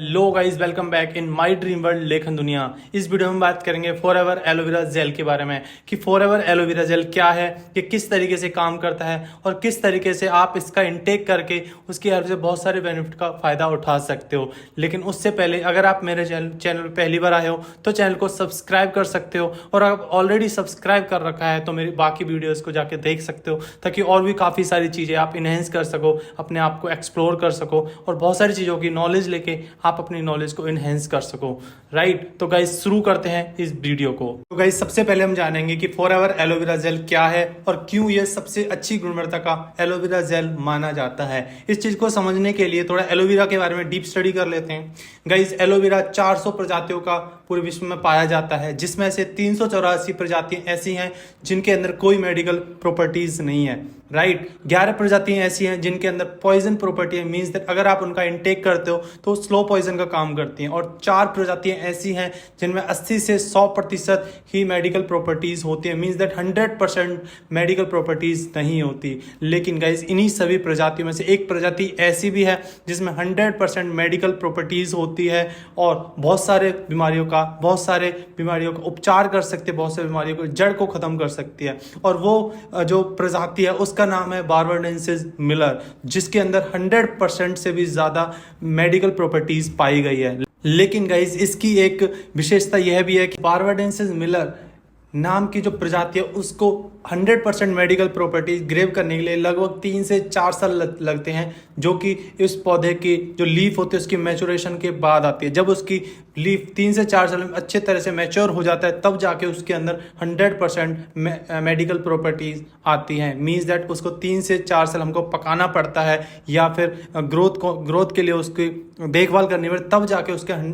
Low guys, welcome back in my dream world लेखन दुनिया। इस वीडियो में बात करेंगे फॉरएवर एलोवेरा जेल के बारे में कि फॉरएवर एलोवेरा जेल क्या है, ये किस तरीके से काम करता है और किस तरीके से आप इसका इंटेक करके उसकी हेल्प से बहुत सारे बेनिफिट का फायदा उठा सकते हो। लेकिन उससे पहले अगर आप मेरे चैनल पर पहली बार आए हो तो चैनल को सब्सक्राइब कर सकते हो, और आप ऑलरेडी सब्सक्राइब कर रखा है तो मेरी बाकी वीडियोज़ को जाके देख सकते हो, ताकि और भी काफ़ी सारी चीज़ें आप इनहेंस कर सको, अपने आप को एक्सप्लोर कर सको और बहुत सारी चीज़ों की नॉलेज लेके आप अपनी नॉलेज को इनहेंस कर सको। राइट, तो गाइस शुरू करते हैं इस वीडियो को। तो गाइस सबसे पहले हम जानेंगे कि फॉरएवर एलोवेरा जेल क्या है और क्यों यह सबसे अच्छी गुणवत्ता का एलोवेरा जेल माना जाता है। इस चीज को समझने के लिए थोड़ा एलोवेरा के बारे में डीप स्टडी कर लेते हैं। गाइस एलोवेरा 400 प्रजातियों का पूरे विश्व में पाया जाता है, जिसमें से 384 प्रजातियां ऐसी हैं जिनके अंदर कोई मेडिकल प्रॉपर्टीज नहीं है। राइट, 11 प्रजातियां ऐसी हैं जिनके अंदर पॉइजन प्रॉपर्टी है, मींस दैट अगर आप उनका इंटेक करते हो तो स्लो पॉइजन का काम करती हैं, और 4 प्रजातियां ऐसी हैं जिनमें 80 से 100% ही मेडिकल प्रॉपर्टीज होती है, मींस दैट 100% मेडिकल प्रॉपर्टीज नहीं होती। लेकिन गाइस इन्हीं सभी प्रजातियों में से एक प्रजाति ऐसी भी है जिसमें 100% मेडिकल प्रॉपर्टीज होती है और बहुत सारे बीमारियों का उपचार कर सकती है, बहुत सारी बीमारियों को जड़ को खत्म कर सकती है। और वो जो प्रजाति है उसका नाम है बारबाडेंसिस मिलर, जिसके अंदर 100% से भी ज्यादा मेडिकल प्रॉपर्टीज पाई गई है। लेकिन गाइस इसकी एक विशेषता यह भी है कि बारबाडेंसिस मिलर नाम की जो प्रजाति है उसको 100% मेडिकल प्रॉपर्टी ग्रेव करने के लिए लगभग 3 से 4 साल लगते हैं, जो कि इस पौधे की जो लीफ होती है उसकी मैचुरेशन के बाद आती है। जब उसकी लीफ 3 से 4 साल में अच्छे तरह से मैच्योर हो जाता है तब जाके उसके अंदर 100% मेडिकल प्रॉपर्टीज आती हैं। मीन्स दैट उसको 3 से 4 साल हमको पकाना पड़ता है या फिर ग्रोथ के लिए उसकी देखभाल करनी पड़ती है, तब जाके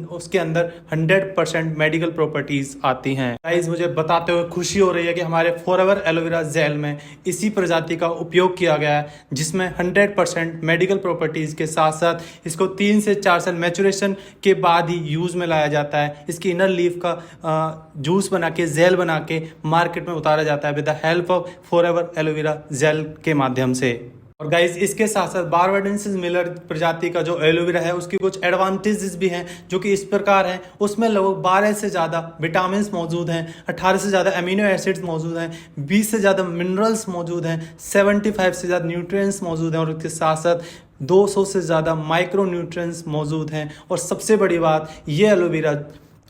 उसके अंदर 100% मेडिकल प्रॉपर्टीज आती हैं। गाइस मुझे बताते हुए खुशी हो रही है कि हमारे फॉरएवर एलोवेरा जेल में इसी प्रजाति का उपयोग किया गया है, जिसमें 100% मेडिकल प्रॉपर्टीज के साथ साथ इसको 3 से 4 साल मैचुरेशन के बाद ही यूज में लाया जाता है। इसकी इनर लीफ का जूस बना के जेल बना के मार्केट में उतारा जाता है with the help of forever aloe vera gel के माध्यम से। और गाइस इसके साथ साथ बारबाडेंसिस मिलर प्रजाति का जो एलोवेरा है उसकी कुछ एडवांटेजेस भी हैं, जो कि इस प्रकार हैं। उसमें लगभग 12 से ज़्यादा विटामिन मौजूद हैं, 18 से ज़्यादा अमीनो एसिड्स मौजूद हैं, 20 से ज़्यादा मिनरल्स मौजूद हैं, 75 से ज़्यादा न्यूट्रिएंट्स मौजूद हैं, और इसके साथ साथ 200 से ज़्यादा माइक्रो न्यूट्रिएंट्स मौजूद हैं। और सबसे बड़ी बात, ये एलोवेरा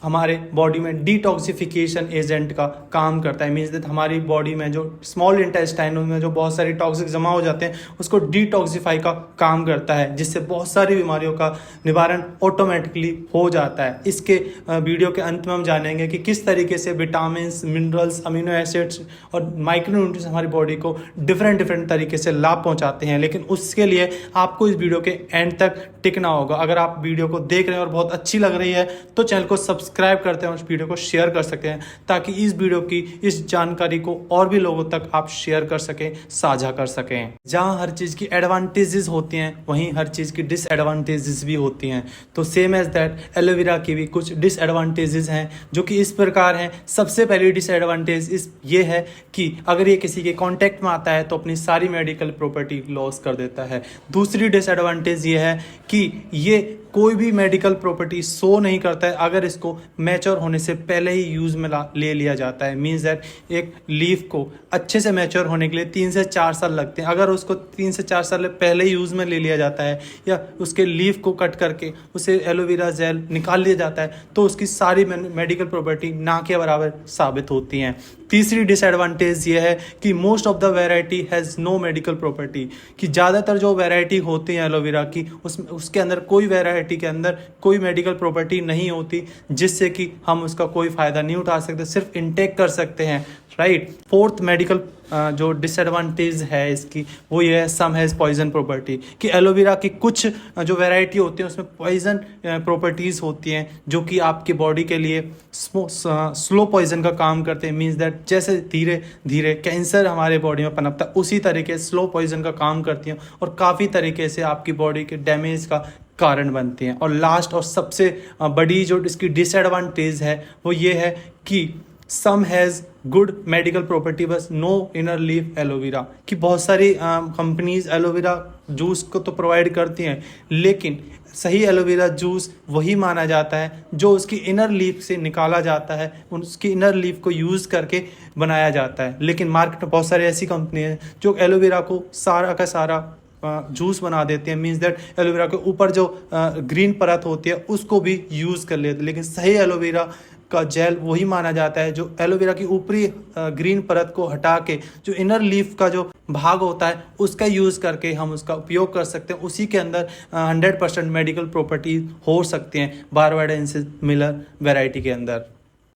हमारे बॉडी में डिटॉक्सिफिकेशन एजेंट का काम करता है। मीन्स दैट हमारी बॉडी में जो स्मॉल इंटेस्टाइन में जो बहुत सारी टॉक्सिक जमा हो जाते हैं उसको डिटॉक्सिफाई का काम करता है, जिससे बहुत सारी बीमारियों का निवारण ऑटोमेटिकली हो जाता है। इसके वीडियो के अंत में हम जानेंगे कि किस तरीके से विटामिन, मिनरल्स, अमीनो एसिड्स और माइक्रोन्यूट्रिएंट्स हमारी बॉडी को डिफरेंट तरीके से लाभ पहुंचाते हैं। लेकिन उसके लिए आपको इस वीडियो के एंड तक टिकना होगा। अगर आप वीडियो को देख रहे हैं और बहुत अच्छी लग रही है तो चैनल को सब्सक्राइब करते हैं और इस वीडियो को शेयर कर सकते हैं, ताकि इस वीडियो की इस जानकारी को और भी लोगों तक आप शेयर कर सकें, साझा कर सकें। जहां हर चीज़ की एडवांटेजेस होती हैं वहीं हर चीज़ की डिसएडवांटेजेस भी होती हैं। तो सेम एज दैट एलोवेरा की भी कुछ डिसएडवांटेजेस हैं, जो कि इस प्रकार हैं। सबसे पहली डिसएडवांटेज ये है कि अगर ये किसी के कॉन्टेक्ट में आता है तो अपनी सारी मेडिकल प्रॉपर्टी लॉस कर देता है। दूसरी डिसएडवांटेज ये है कि ये कोई भी मेडिकल प्रॉपर्टी शो नहीं करता है अगर इसको मैच्योर होने से पहले ही यूज में ले लिया जाता है। मीन्स दैट एक लीफ को अच्छे से मैच्योर होने के लिए 3 से 4 साल लगते हैं। अगर उसको 3 से 4 साल पहले ही यूज में ले लिया जाता है या उसके लीफ को कट करके उसे एलोवेरा जेल निकाल लिया जाता है तो उसकी सारी मेडिकल प्रॉपर्टी ना के बराबर साबित होती हैं। तीसरी डिसएडवांटेज ये है कि most of the variety has no medical property, कि ज़्यादातर जो वैरायटी होती है एलोवेरा की उसके अंदर कोई वैरायटी के अंदर कोई मेडिकल प्रॉपर्टी नहीं होती, जिससे कि हम उसका कोई फ़ायदा नहीं उठा सकते, सिर्फ इनटेक कर सकते हैं। राइट, फोर्थ मेडिकल जो डिसएडवांटेज है इसकी वो ये है, सम हैज़ पॉइजन प्रॉपर्टी, कि एलोवेरा की कुछ जो वैरायटी होती है उसमें पॉइजन प्रॉपर्टीज़ होती हैं जो कि आपकी बॉडी के लिए स्लो पॉइजन का काम करते हैं। मीन्स दैट जैसे धीरे धीरे कैंसर हमारे बॉडी में पनपता है उसी तरीके स्लो पॉइजन का काम करती हैं और काफ़ी तरीके से आपकी बॉडी के डैमेज का कारण बनती हैं। और लास्ट और सबसे बड़ी जो इसकी डिसएडवांटेज है वो ये है कि सम हैज़ गुड मेडिकल प्रॉपर्टी बस नो इनर लीफ एलोवेरा, कि बहुत सारी कंपनीज एलोवेरा जूस को तो प्रोवाइड करती हैं, लेकिन सही एलोवेरा जूस वही माना जाता है जो उसकी इनर लीफ से निकाला जाता है, उसकी इनर लीफ को यूज़ करके बनाया जाता है। लेकिन मार्केट में बहुत सारी ऐसी कंपनी हैं जो एलोवेरा को सारा का सारा जूस बना देते हैं, मीन्स दैट एलोवेरा के ऊपर जो ग्रीन परत होती है उसको भी यूज़ कर लेते हैं। लेकिन सही एलोवेरा का जेल वही माना जाता है जो एलोवेरा की ऊपरी ग्रीन परत को हटा के जो इनर लीफ का जो भाग होता है उसका यूज़ करके हम उसका उपयोग कर सकते हैं। उसी के अंदर 100% मेडिकल प्रॉपर्टीज हो सकती हैं बारबाडेंसिस मिलर वैरायटी के अंदर।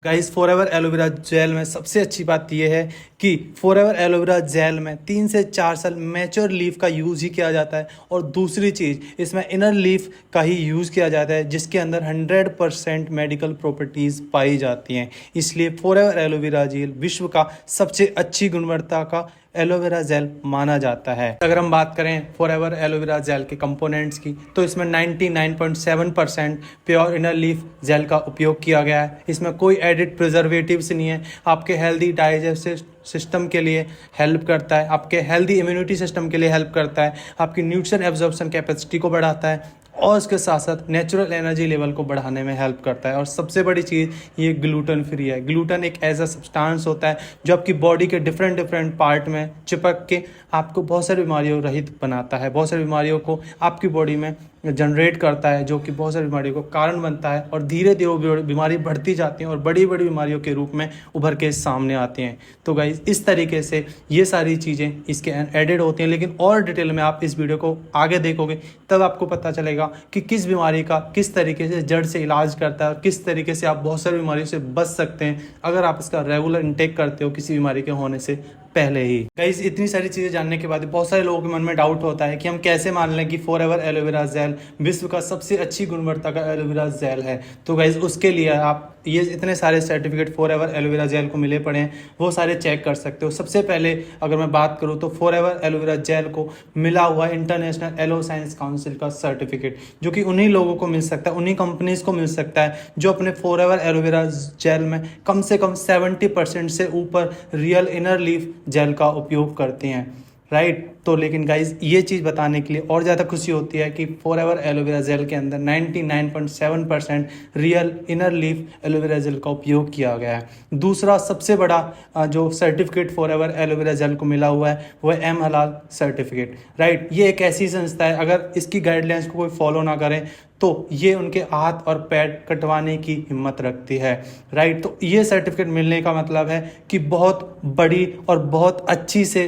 गाइस फॉरएवर एलोवेरा जेल में सबसे अच्छी बात यह है कि फॉरएवर एलोवेरा जेल में 3 से 4 साल मैच्योर लीफ का यूज़ ही किया जाता है, और दूसरी चीज़ इसमें इनर लीफ का ही यूज़ किया जाता है जिसके अंदर 100% मेडिकल प्रॉपर्टीज़ पाई जाती हैं। इसलिए फॉरएवर एलोवेरा जेल विश्व का सबसे अच्छी गुणवत्ता का एलोवेरा जेल माना जाता है। अगर हम बात करें फॉरएवर एलोवेरा जेल के कंपोनेंट्स की, तो इसमें 99.7% प्योर इनर लीफ जेल का उपयोग किया गया है। इसमें कोई एडिड प्रिजर्वेटिव्स नहीं है। आपके हेल्दी डाइजेस्टिव सिस्टम के लिए हेल्प करता है, आपके हेल्दी इम्यूनिटी सिस्टम के लिए हेल्प करता है, आपकी न्यूट्रिशन एब्जॉर्प्शन कैपेसिटी को बढ़ाता है, और उसके साथ साथ नेचुरल एनर्जी लेवल को बढ़ाने में हेल्प करता है। और सबसे बड़ी चीज़ ये ग्लूटेन फ्री है। ग्लूटेन एक ऐसा सब्सटेंस होता है जो आपकी बॉडी के डिफरेंट पार्ट में चिपक के आपको बहुत सारी बीमारियों रहित बनाता है, बहुत सारी बीमारियों को आपकी बॉडी में जनरेट करता है, जो कि बहुत सारी बीमारियों का कारण बनता है, और धीरे धीरे वो बीमारी बढ़ती जाती हैं और बड़ी बड़ी बीमारियों के रूप में उभर के सामने आती हैं। तो गाइस इस तरीके से ये सारी चीज़ें इसके एडेड होती हैं। लेकिन और डिटेल में आप इस वीडियो को आगे देखोगे तब आपको पता चलेगा कि किस बीमारी का किस तरीके से जड़ से इलाज करता है और किस तरीके से आप बहुत सारी बीमारियों से बच सकते हैं अगर आप इसका रेगुलर इंटेक करते हो किसी बीमारी के होने से पहले ही। गाइस इतनी सारी चीज़ें जानने के बाद बहुत सारे लोगों के मन में डाउट होता है कि हम कैसे मान लें कि फॉरएवर एलोवेरा जेल विश्व का सबसे अच्छी गुणवत्ता का एलोवेरा जेल है। तो गाइस उसके लिए आप ये इतने सारे सर्टिफिकेट फॉरएवर एलोवेरा जेल को मिले पड़े हैं, वो सारे चेक कर सकते हो। सबसे पहले अगर मैं बात करूँ तो फॉरएवर एलोवेरा जेल को मिला हुआ इंटरनेशनल एलो साइंस काउंसिल का सर्टिफिकेट, जो कि उन्हीं लोगों को मिल सकता है, उन्हीं कंपनीज को मिल सकता है जो अपने फॉरएवर एलोवेरा जेल में कम से कम 70% से ऊपर रियल इनर लीफ जेल का उपयोग करते हैं, राइट। तो लेकिन गाइज ये चीज़ बताने के लिए और ज़्यादा खुशी होती है कि फॉरएवर एलोवेरा जेल के अंदर 99.7% real inner leaf aloe vera gel का उपयोग किया गया है। दूसरा सबसे बड़ा जो सर्टिफिकेट फॉरएवर एलोवेरा जेल को मिला हुआ है वो है एम हलाल सर्टिफिकेट, राइट। ये एक ऐसी संस्था है, अगर इसकी गाइडलाइंस को कोई फॉलो ना करें तो ये उनके हाथ और पैर कटवाने की हिम्मत रखती है, राइट। तो ये सर्टिफिकेट मिलने का मतलब है कि बहुत बड़ी और बहुत अच्छी से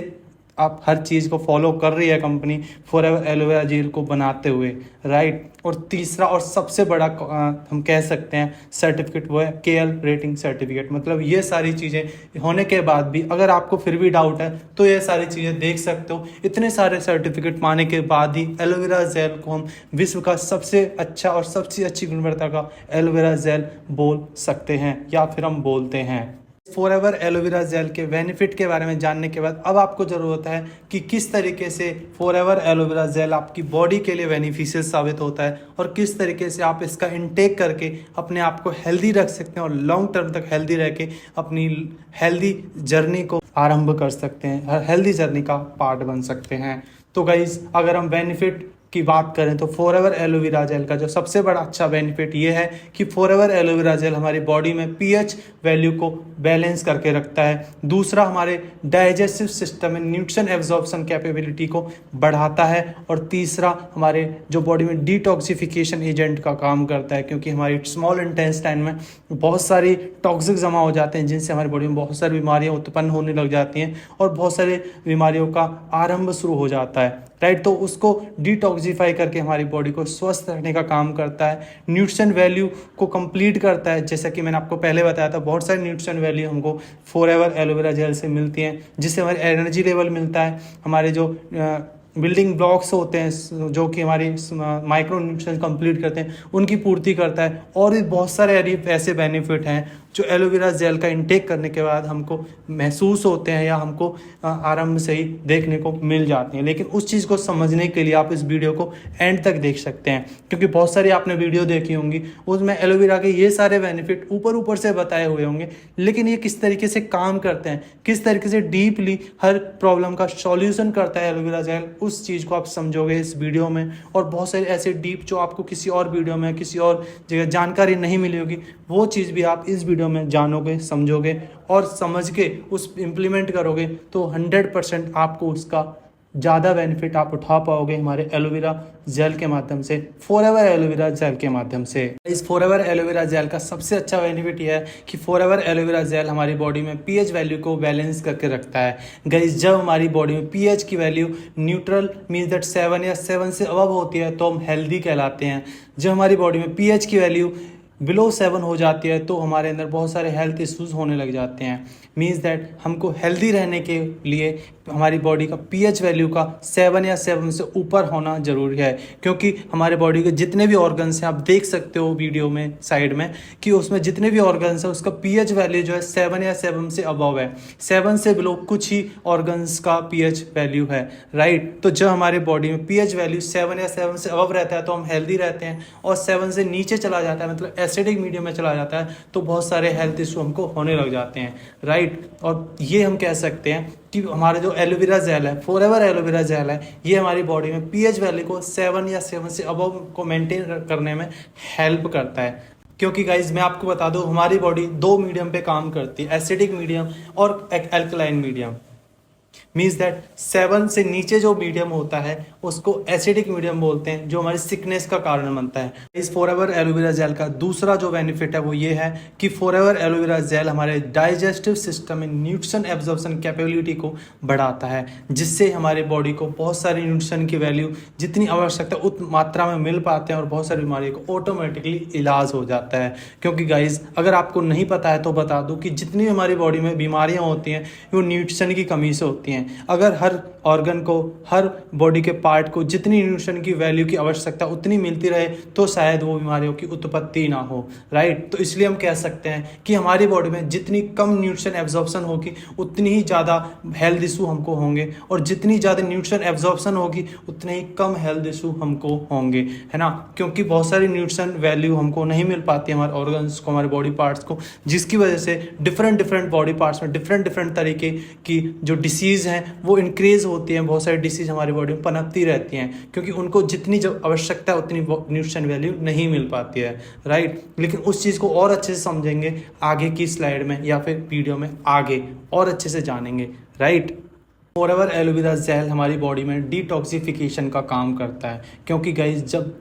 आप हर चीज़ को फॉलो कर रही है कंपनी फॉरएवर एलोवेरा जेल को बनाते हुए, राइट। और तीसरा और सबसे बड़ा हम कह सकते हैं सर्टिफिकेट वो है KL रेटिंग सर्टिफिकेट। मतलब ये सारी चीज़ें होने के बाद भी अगर आपको फिर भी डाउट है तो ये सारी चीज़ें देख सकते हो। इतने सारे सर्टिफिकेट पाने के बाद ही एलोवेरा जेल को हम विश्व का सबसे अच्छा और सबसे अच्छी गुणवत्ता का एलोवेरा जेल बोल सकते हैं, या फिर हम बोलते हैं। फॉरएवर एलोवेरा जेल के बेनिफिट के बारे में जानने के बाद अब आपको ज़रूरत है कि किस तरीके से फॉरएवर एलोवेरा जेल आपकी बॉडी के लिए बेनिफिशियल साबित होता है और किस तरीके से आप इसका इंटेक करके अपने आप को हेल्दी रख सकते हैं और लॉन्ग टर्म तक हेल्दी रह के अपनी हेल्दी जर्नी को आरंभ कर सकते हैं, हेल्दी जर्नी का पार्ट बन सकते हैं। तो गाइज अगर हम बेनिफिट की बात करें तो फॉरएवर एलोवेरा जेल का जो सबसे बड़ा अच्छा बेनिफिट ये है कि फॉरएवर एलोवेरा जेल हमारी बॉडी में पीएच वैल्यू को बैलेंस करके रखता है। दूसरा हमारे डाइजेस्टिव सिस्टम में न्यूट्रिशन एब्जॉर्प्शन कैपेबिलिटी को बढ़ाता है, और तीसरा हमारे जो बॉडी में डिटॉक्सिफिकेशन एजेंट का काम करता है, क्योंकि हमारी स्मॉल इंटेस्टाइन में बहुत सारी टॉक्सिक जमा हो जाते हैं जिनसे हमारी बॉडी में बहुत सारी बीमारियाँ उत्पन्न होने लग जाती हैं और बहुत सारी बीमारियों का आरंभ शुरू हो जाता है, राइट। तो उसको डिटॉक्सिफाई करके हमारी बॉडी को स्वस्थ रखने का काम करता है, न्यूट्रिशन वैल्यू को कंप्लीट करता है। जैसा कि मैंने आपको पहले बताया था बहुत सारी न्यूट्रिशन वैल्यू हमको फॉरएवर एलोवेरा जेल से मिलती हैं, जिससे हमारी एनर्जी लेवल मिलता है, हमारे जो बिल्डिंग ब्लॉक्स होते हैं जो कि हमारी माइक्रो न्यूट्रिशन कंप्लीट करते हैं उनकी पूर्ति करता है, और भी बहुत सारे ऐसे बेनिफिट हैं जो एलोवेरा जेल का इंटेक करने के बाद हमको महसूस होते हैं या हमको आरंभ से ही देखने को मिल जाते हैं। लेकिन उस चीज़ को समझने के लिए आप इस वीडियो को एंड तक देख सकते हैं, क्योंकि बहुत सारी आपने वीडियो देखी होंगी, उसमें एलोवेरा के ये सारे बेनिफिट ऊपर ऊपर से बताए हुए होंगे, लेकिन ये किस तरीके से काम करते हैं, किस तरीके से डीपली हर प्रॉब्लम का सॉल्यूशन करता है एलोवेरा जेल, उस चीज़ को आप समझोगे इस वीडियो में। और बहुत सारे ऐसे डीप जो आपको किसी और वीडियो में किसी और जगह जानकारी नहीं मिली होगी, वो चीज़ भी आप इस वीडियो में जानोगे, समझोगे और समझ के उस इम्प्लीमेंट करोगे तो 100% आपको उसका ज़्यादा बेनिफिट आप उठा पाओगे हमारे एलोवेरा जेल के माध्यम से, फॉरएवर एलोवेरा जेल के माध्यम से। इस फॉरएवर एलोवेरा जेल का सबसे अच्छा बेनिफिट यह है कि फॉरएवर एलोवेरा जेल हमारी बॉडी में पीएच वैल्यू को बैलेंस करके रखता है। गाइस, जब हमारी बॉडी में पीएच की वैल्यू न्यूट्रल मीन्स दैट 7 या 7 से अबव होती है तो हम हेल्दी कहलाते हैं। जब हमारी बॉडी में पीएच की वैल्यू बिलो 7 हो जाती है तो हमारे अंदर बहुत सारे हेल्थ इश्यूज होने लग जाते हैं। मीन्स दैट हमको हेल्दी रहने के लिए हमारी बॉडी का पीएच वैल्यू का 7 या 7 से ऊपर होना ज़रूरी है, क्योंकि हमारे बॉडी के जितने भी ऑर्गन्स हैं, आप देख सकते हो वीडियो में साइड में कि उसमें जितने भी ऑर्गन्स हैं उसका पीएच वैल्यू जो है 7 या 7 से अबव है। 7 से बिलो कुछ ही ऑर्गन्स का पीएच वैल्यू है, राइट। तो जब हमारे बॉडी में पीएच वैल्यू 7 या 7 से अबव रहता है तो हम हेल्दी रहते हैं, और 7 से नीचे चला जाता है मतलब एसिडिक मीडियम में चला जाता है तो बहुत सारे हेल्थ इशू हमको होने लग जाते हैं, राइट। और ये हम कह सकते हैं कि हमारा जो एलोवेरा जेल है, फॉरएवर एलोवेरा जेल है, ये हमारी बॉडी में पीएच वैल्यू को 7 या 7 से अबव को मेंटेन करने में हेल्प करता है। क्योंकि गाइज मैं आपको बता दूं, हमारी बॉडी 2 मीडियम पे काम करती है, एसिडिक मीडियम और एल्कलाइन मीडियम। मीन्स दैट 7 से नीचे जो मीडियम होता है उसको एसिडिक मीडियम बोलते हैं, जो हमारी सिकनेस का कारण बनता है। इस फॉरएवर एलोवेरा जेल का दूसरा जो बेनिफिट है वो ये है कि फॉरएवर एलोवेरा जेल हमारे डाइजेस्टिव सिस्टम में न्यूट्रिशन एब्जॉर्प्शन कैपेबिलिटी को बढ़ाता है, जिससे हमारे बॉडी को बहुत सारी न्यूट्रिशन की वैल्यू जितनी आवश्यकता उत मात्रा में मिल पाते हैं और बहुत सारी बीमारियों को ऑटोमेटिकली इलाज हो जाता है। क्योंकि गाइज अगर आपको नहीं पता है तो बता दूं कि जितनी हमारी बॉडी में बीमारियां होती हैं वो न्यूट्रिशन की कमी से होती हैं। अगर हर ऑर्गन को, हर बॉडी के पार्ट को जितनी न्यूट्रिशन की वैल्यू की आवश्यकता उतनी मिलती रहे तो शायद वो बीमारियों की उत्पत्ति ना हो, राइट। तो इसलिए हम कह सकते हैं कि हमारी बॉडी में जितनी कम न्यूट्रिशन एब्जॉर्प्शन होगी उतनी ही ज़्यादा हेल्थ इशू हमको होंगे, और जितनी ज़्यादा न्यूट्रिशन एब्जॉर्प्शन होगी उतने ही कम हेल्थ इशू हमको होंगे, है ना। क्योंकि बहुत सारी न्यूट्रिशन वैल्यू हमको नहीं मिल पाती हमारे ऑर्गन्स को, हमारे बॉडी पार्ट्स को, जिसकी वजह से डिफरेंट बॉडी पार्ट्स में डिफरेंट तरीके की जो डिसीज़ हैं वो इंक्रीज होती हैं। बहुत सारी डिसीज हमारी बॉडी में पनपती रहती हैं क्योंकि उनको जितनी जब आवश्यकता है उतनी न्यूट्रिशन वैल्यू नहीं मिल पाती है, राइट। लेकिन उस चीज़ को और अच्छे से समझेंगे आगे की स्लाइड में या फिर वीडियो में आगे और अच्छे से जानेंगे, राइट। फॉरएवर एलोवेरा जेल हमारी बॉडी में डिटॉक्सिफिकेशन का काम करता है, क्योंकि गाइस जब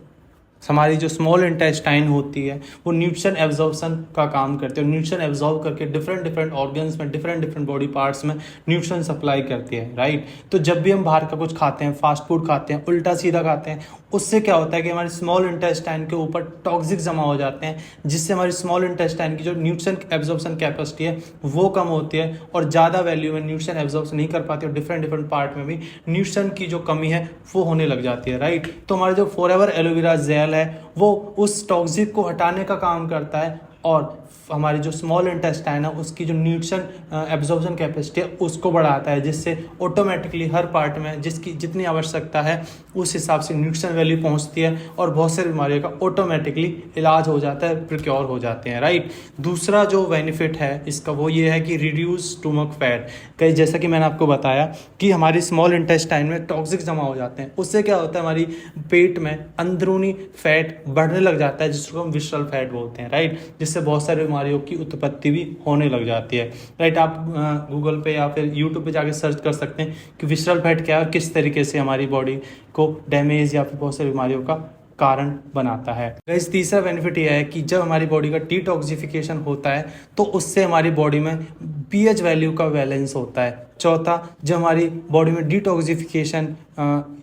हमारी जो स्मॉल इंटेस्टाइन होती है वो न्यूट्रिशन एब्जॉर्प्शन का काम करती है, और न्यूट्रिशन एब्जॉर्ब करके डिफरेंट ऑर्गन्स में डिफरेंट बॉडी पार्ट्स में न्यूट्रिशन सप्लाई करती है, राइट। तो जब भी हम बाहर का कुछ खाते हैं, फास्ट फूड खाते हैं, उल्टा सीधा खाते हैं, उससे क्या होता है कि हमारी स्मॉल इंटेस्टाइन के ऊपर टॉक्सिक जमा हो जाते हैं, जिससे हमारी स्मॉल इंटेस्टाइन की जो न्यूट्रिशन एब्जॉर्प्शन कैपेसिटी है वो कम होती है और ज़्यादा वैल्यू में न्यूट्रिशन एब्जॉर्ब नहीं कर पाती, और डिफरेंट पार्ट में भी न्यूट्रिशन की जो कमी है वो होने लग जाती है, राइट। तो हमारा जो फॉरएवर एलोवेरा जेल है वो उस टॉक्सिक को हटाने का काम करता है, और हमारी जो स्मॉल इंटेस्टाइन है उसकी जो न्यूट्रिशन एब्जॉर्प्शन कैपेसिटी है उसको बढ़ाता है, जिससे ऑटोमेटिकली हर पार्ट में जिसकी जितनी आवश्यकता है उस हिसाब से न्यूट्रिशन वैल्यू पहुंचती है, और बहुत सारी बीमारियों का ऑटोमेटिकली इलाज हो जाता है, प्रिक्योर हो जाते हैं, राइट। दूसरा जो बेनिफिट है इसका वो ये है कि रिड्यूस स्टोमक फैट। कई जैसा कि मैंने आपको बताया कि हमारी स्मॉल इंटेस्टाइन में टॉक्सिक जमा हो जाते हैं, उससे क्या होता है हमारी पेट में अंदरूनी फैट बढ़ने लग जाता है, जिसको हम विसरल फैट बोलते हैं, राइट। जिससे बहुत सारी बीमारियों की उत्पत्ति भी होने लग जाती है, राइट। आप गूगल पे या फिर यूट्यूब पे जाके सर्च कर सकते हैं कि विसरल फैट क्या है और किस तरीके से हमारी बॉडी को डैमेज या फिर बहुत सारी बीमारियों का कारण बनाता है। गाइस, तीसरा बेनिफिट यह है कि जब हमारी बॉडी का डिटॉक्सिफिकेशन होता है तो उससे हमारी बॉडी में पीएच वैल्यू का बैलेंस होता है। चौथा, जब हमारी बॉडी में डिटॉक्सिफिकेशन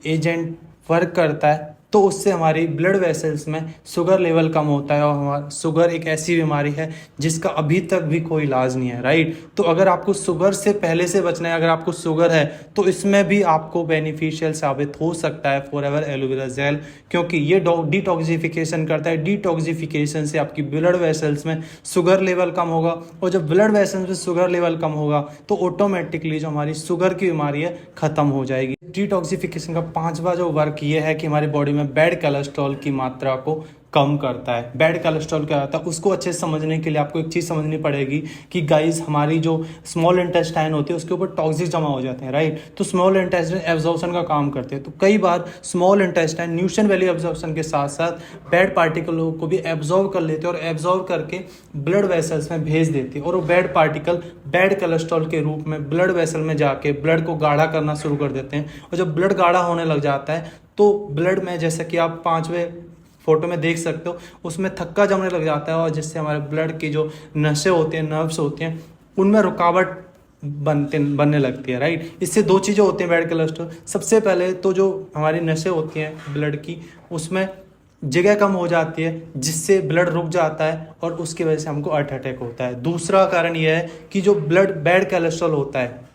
एजेंट वर्क करता है तो उससे हमारी ब्लड वेसल्स में शुगर लेवल कम होता है। और हमारा शुगर एक ऐसी बीमारी है जिसका अभी तक भी कोई इलाज नहीं है, राइट। तो अगर आपको शुगर से पहले से बचना है, अगर आपको शुगर है तो इसमें भी आपको बेनिफिशियल साबित हो सकता है फॉरएवर एलोवेरा जेल, क्योंकि ये डिटॉक्सिफिकेशन करता है। डिटॉक्सिफिकेशन से आपकी ब्लड वेसल्स में शुगर लेवल कम होगा, और जब ब्लड वेसल्स में शुगर लेवल कम होगा तो ऑटोमेटिकली जो हमारी शुगर की बीमारी है खत्म हो जाएगी। डिटॉक्सिफिकेशन का 5वां जो वर्क ये है कि हमारी बॉडी में बैड कोलेस्ट्रॉल की मात्रा को कम करता है। बैड कोलेस्ट्रॉल क्या होता है उसको अच्छे से समझने के लिए आपको एक चीज़ समझनी पड़ेगी कि गाइस हमारी जो स्मॉल इंटेस्टाइन होती है उसके ऊपर टॉक्सिक जमा हो जाते हैं, राइट। तो स्मॉल इंटेस्टाइन एब्जॉर्प्शन का काम करते हैं। तो कई बार small intestine nutrition value absorption के साथ साथ बैड पार्टिकलों को भी एब्जॉर्व कर लेते हैं और एब्जॉर्व करके ब्लड वेसल्स में भेज देती है, और वो बैड पार्टिकल बैड कोलेस्ट्रॉल के रूप में ब्लड वेसल में जाके ब्लड को गाढ़ा करना शुरू कर देते हैं। और जब ब्लड गाढ़ा होने लग जाता है तो ब्लड में, जैसे कि आप 5वें फोटो में देख सकते हो, उसमें थक्का जमने लग जाता है, और जिससे हमारे ब्लड की जो नसें होती हैं, नर्व्स होती हैं, उनमें रुकावट बनने लगती है, राइट। इससे 2 चीज़ें होती हैं बैड कोलेस्ट्रॉल। सबसे पहले तो जो हमारी नसें होती हैं ब्लड की, उसमें जगह कम हो जाती है जिससे ब्लड रुक जाता है और उसकी वजह से हमको हार्ट अटैक होता है। दूसरा कारण यह है कि जो ब्लड बैड कोलेस्ट्रॉल होता है,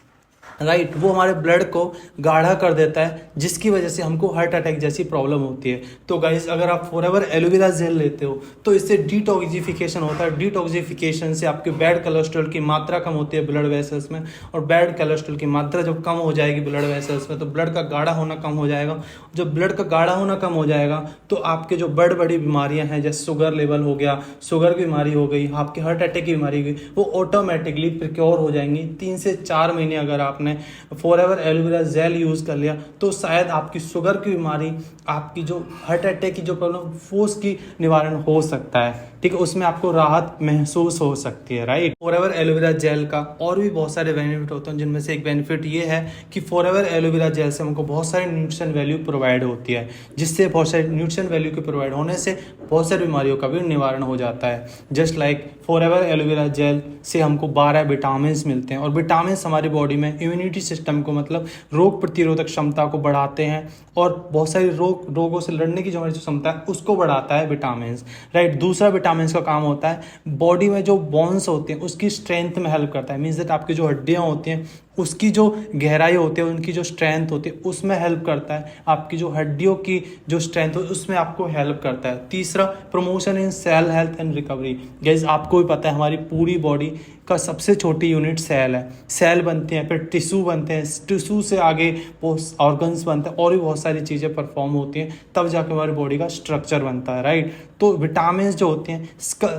राइट, वो हमारे ब्लड को गाढ़ा कर देता है, जिसकी वजह से हमको हार्ट अटैक जैसी प्रॉब्लम होती है। तो गाइस अगर आप फॉरएवर एलोवेरा जेल लेते हो तो इससे डिटॉक्सिफिकेशन होता है। डिटॉक्सिफिकेशन से आपके बैड कोलेस्ट्रॉल की मात्रा कम होती है ब्लड वेसल्स में, और बैड कोलेस्ट्रॉल की मात्रा जब कम हो जाएगी ब्लड वेसल्स में तो ब्लड का गाढ़ा होना कम हो जाएगा। जब ब्लड का गाढ़ा होना कम हो जाएगा तो आपके जो बड़ी बड़ी बीमारियां हैं, जैसे शुगर लेवल हो गया, शुगर की बीमारी हो गई, आपकी हार्ट अटैक की बीमारी हो गई, वो ऑटोमेटिकली प्रिक्योर हो जाएंगी। 3 से 4 महीने अगर आपने फॉरएवर एलोवेरा जेल यूज कर लिया तो शायद आपकी शुगर की बीमारी, आपकी जो हार्ट अटैक की जो प्रॉब्लम, वो उसकी निवारण हो सकता है, ठीक है, उसमें आपको राहत महसूस हो सकती है, राइट। फॉरएवर एलोवेरा जेल का और भी बहुत सारे बेनिफिट होते हैं, जिनमें से एक बेनिफिट ये है कि फॉरएवर एलोवेरा जेल से हमको बहुत सारी न्यूट्रिशन वैल्यू प्रोवाइड होती है, जिससे बहुत सारी न्यूट्रिशन वैल्यू के प्रोवाइड होने से बहुत सारी बीमारियों का भी निवारण हो जाता है। Just like forever aloe vera gel से हमको 12 विटामिन मिलते हैं, और विटामिन हमारी बॉडी में इम्यूनिटी सिस्टम को, मतलब रोग प्रतिरोधक क्षमता को बढ़ाते हैं, और बहुत सारी रोगों से लड़ने की जो हमारी क्षमता है उसको बढ़ाता है विटामिन, राइट। दूसरा विटामिन का काम होता है बॉडी में जो बोन्स होते हैं उसकी स्ट्रेंथ में हेल्प करता है। मीन्स दैट आपकी जो हड्डियां होती हैं उसकी जो गहराई होती है, उनकी जो स्ट्रेंथ होती है उसमें हेल्प करता है। आपकी जो हड्डियों की जो स्ट्रेंथ होती है उसमें आपको हेल्प करता है। तीसरा, promotion in cell health and recovery. Guys आपको भी पता है हमारी पूरी बॉडी का सबसे छोटी यूनिट सेल है। सेल बनते हैं, फिर टिश्यू बनते हैं, टिश्यू से आगे ऑर्गन्स बनते हैं, और भी बहुत सारी चीज़ें परफॉर्म होती हैं, तब जाके हमारी बॉडी का स्ट्रक्चर बनता है, राइट। तो विटामिन जो होते हैं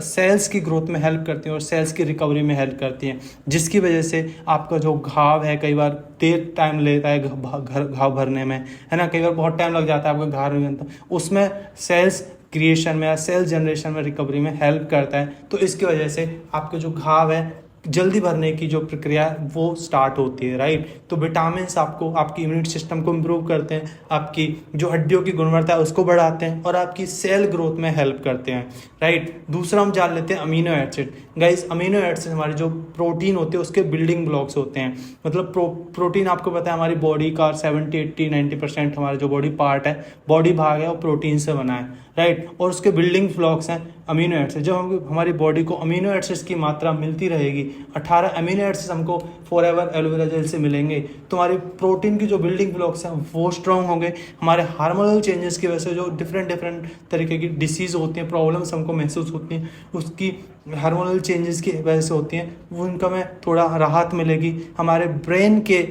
सेल्स की ग्रोथ में हेल्प करती हैं और सेल्स की रिकवरी में हेल्प करती हैं, जिसकी वजह से आपका जो घाव है, कई बार देर टाइम लेता है घाव भरने में, है ना, कई बार बहुत टाइम लग जाता है आपका घाव नहीं बनता, उसमें सेल्स क्रिएशन में या सेल जनरेशन में, रिकवरी में हेल्प करता है। तो इसकी वजह से आपके जो घाव है जल्दी भरने की जो प्रक्रिया वो स्टार्ट होती है, राइट। तो विटामिन आपको आपकी इम्यूनिटी सिस्टम को इम्प्रूव करते हैं, आपकी जो हड्डियों की गुणवत्ता है उसको बढ़ाते हैं, और आपकी सेल ग्रोथ में हेल्प करते हैं, राइट। दूसरा हम जान लेते हैं amino acid. Guys amino acid हमारी जो प्रोटीन होते हैं उसके बिल्डिंग ब्लॉक्स होते हैं। मतलब प्रोटीन आपको पता है हमारी बॉडी का 70-80-90% हमारा जो बॉडी पार्ट है, बॉडी भाग है, वो प्रोटीन से बना है, राइट। और उसके बिल्डिंग ब्लॉक्स हैं अमीनो एसिड। जब हमारी बॉडी को अमीनो एसिड्स की मात्रा मिलती रहेगी, 18 अमीनो एसिड्स हमको फॉरएवर एलोवेरा जेल से मिलेंगे, तो हमारी प्रोटीन की जो बिल्डिंग ब्लॉक्स हैं वो स्ट्रॉन्ग होंगे। हमारे हार्मोनल चेंजेस की वजह से जो डिफरेंट तरीके की डिसीज़ होती हैं, प्रॉब्लम्स हमको महसूस होती हैं, उसकी हार्मोनल चेंजेस की वजह से होती हैं, वो उनका में थोड़ा राहत मिलेगी। हमारे ब्रेन के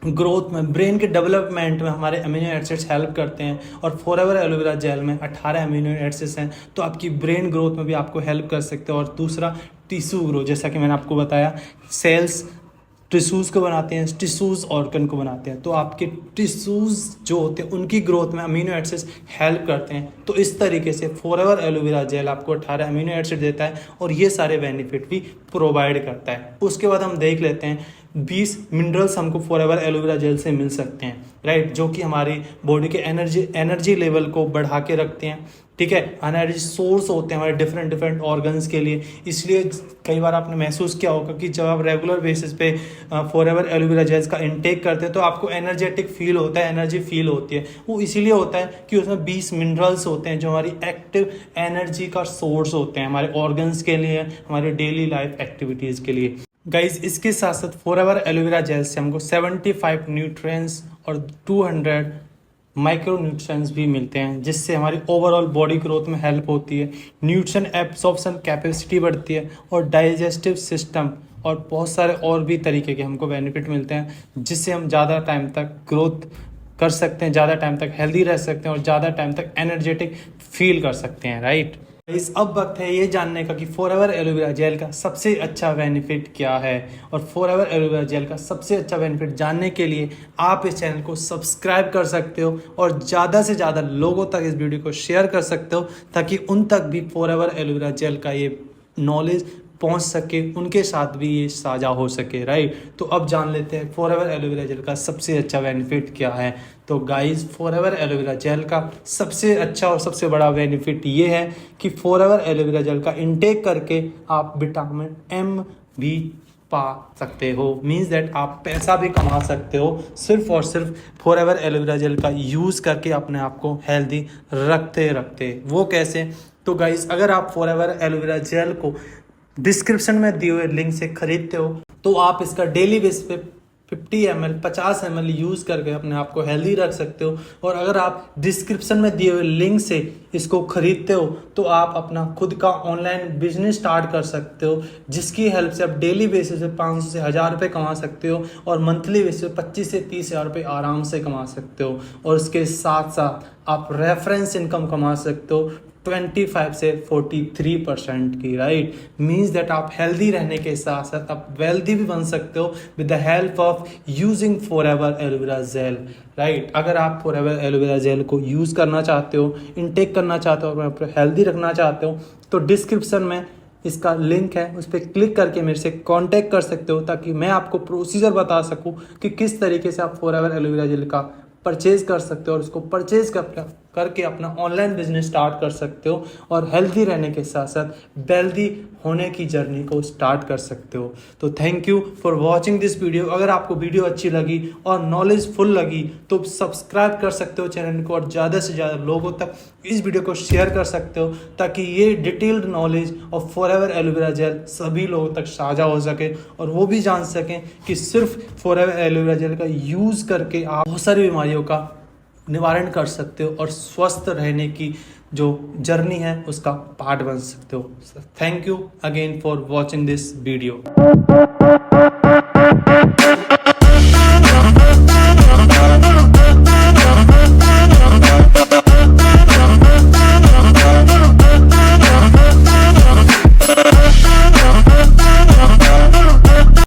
ग्रोथ में, ब्रेन के डेवलपमेंट में हमारे अमीनो एसिड्स हेल्प करते हैं, और फॉरएवर एलोवेरा जेल में 18 अमीनो एसिड्स हैं, तो आपकी ब्रेन ग्रोथ में भी आपको हेल्प कर सकते हैं। और दूसरा, टिश्यू ग्रोथ, जैसा कि मैंने आपको बताया, सेल्स टिश्यूज़ को बनाते हैं, टिश्यूज़ ऑर्गन को बनाते हैं, तो आपके टिश्यूज़ जो होते हैं उनकी ग्रोथ में अमीनो एसिड्स हेल्प करते हैं। तो इस तरीके से फॉरएवर एलोवेरा जेल आपको 18 अमीनो एसिड देता है, और ये सारे बेनिफिट भी प्रोवाइड करता है। उसके बाद हम देख लेते हैं 20 मिनरल्स हमको फॉरएवर एलोवेरा जेल से मिल सकते हैं, राइट, जो कि हमारी बॉडी के एनर्जी लेवल को बढ़ा के रखते हैं, ठीक है। एनर्जी सोर्स होते हैं हमारे डिफरेंट ऑर्गन्स के लिए। इसलिए कई बार आपने महसूस किया होगा कि जब आप रेगुलर बेसिस पे फॉरएवर एलोवेरा जेल्स का इंटेक करते हैं तो आपको एनर्जेटिक फील होता है, एनर्जी फील होती है। वो इसीलिए होता है कि उसमें 20 मिनरल्स होते हैं जो हमारी एक्टिव एनर्जी का सोर्स होते हैं हमारे ऑर्गन्स के लिए, हमारे डेली लाइफ एक्टिविटीज़ के लिए। गाइज, इसके साथ साथ फॉरएवर एलोवेरा जेल से हमको 75 न्यूट्रिएंट्स और 200 माइक्रो न्यूट्रिएंट्स भी मिलते हैं, जिससे हमारी ओवरऑल बॉडी ग्रोथ में हेल्प होती है, न्यूट्रिशन एब्सॉर्प्शन कैपेसिटी बढ़ती है और डाइजेस्टिव सिस्टम और बहुत सारे और भी तरीके के हमको बेनिफिट मिलते हैं, जिससे हम ज़्यादा टाइम तक ग्रोथ कर सकते हैं, ज़्यादा टाइम तक हेल्दी रह सकते हैं और ज़्यादा टाइम तक एनर्जेटिक फील कर सकते हैं, राइट। इस अब वक्त है ये जानने का कि फॉरएवर एलोवेरा जेल का सबसे अच्छा बेनिफिट क्या है। और फॉरएवर एलोवेरा जेल का सबसे अच्छा बेनिफिट जानने के लिए आप इस चैनल को सब्सक्राइब कर सकते हो और ज़्यादा से ज़्यादा लोगों तक इस वीडियो को शेयर कर सकते हो, ताकि उन तक भी फॉरएवर एलोवेरा जेल का ये नॉलेज पहुंच सके, उनके साथ भी ये साझा हो सके, राइट। तो अब जान लेते हैं फॉरएवर एलोवेरा जेल का सबसे अच्छा बेनिफिट क्या है। तो गाइस, फॉरएवर एलोवेरा जेल का सबसे अच्छा और सबसे बड़ा बेनिफिट ये है कि फॉरएवर एलोवेरा जेल का इंटेक करके आप विटामिन एम भी पा सकते हो। मीन्स दैट आप पैसा भी कमा सकते हो सिर्फ और सिर्फ फॉरएवर एलोवेरा जेल का यूज़ करके अपने आप को हेल्दी रखते। वो कैसे? तो गाइस, अगर आप फॉरएवर एलोवेरा जेल को डिस्क्रिप्शन में दिए हुए लिंक से खरीदते हो तो आप इसका डेली बेस पे 50 ml 50 ml यूज़ करके अपने आप को हेल्दी रख सकते हो। और अगर आप डिस्क्रिप्शन में दिए हुए लिंक से इसको खरीदते हो तो आप अपना खुद का ऑनलाइन बिजनेस स्टार्ट कर सकते हो, जिसकी हेल्प से आप डेली बेसिस पे 500 से 1000 रुपये कमा सकते हो और मंथली बेसिस पे 25 से 30 हज़ार रुपये आराम से कमा सकते हो। और इसके साथ साथ आप रेफरेंस इनकम कमा सकते हो 25 से 43% की, राइट। मीन्स दैट आप हेल्दी रहने के साथ साथ आप वेल्दी भी बन सकते हो with the help of using forever aloe vera gel, right. अगर आप फॉरएवर एलोवेरा जेल को यूज़ करना चाहते हो, इनटेक करना चाहते हो और हेल्दी रखना चाहते हो तो डिस्क्रिप्शन में इसका लिंक है, उस पर क्लिक करके मेरे से कांटेक्ट कर सकते हो, ताकि मैं आपको प्रोसीजर बता सकूं कि किस तरीके से आप फॉरएवर एलोवेरा जेल का परचेज कर सकते हो और उसको परचेज करके अपना ऑनलाइन बिजनेस स्टार्ट कर सकते हो और हेल्दी रहने के साथ साथ वेल्दी होने की जर्नी को स्टार्ट कर सकते हो। तो thank you for watching this video. अगर आपको वीडियो अच्छी लगी और नॉलेजफुल लगी तो सब्सक्राइब कर सकते हो चैनल को और ज़्यादा से ज़्यादा लोगों तक इस वीडियो को शेयर कर सकते हो, ताकि ये detailed knowledge of forever aloe vera gel सभी लोगों तक साझा हो सके और वो भी जान सकें कि सिर्फ फॉरएवर एलोवेरा जेल का यूज़ करके आप बहुत सारी बीमारियों का निवारण कर सकते हो और स्वस्थ रहने की जो जर्नी है उसका पार्ट बन सकते हो। Thank you again for watching this video.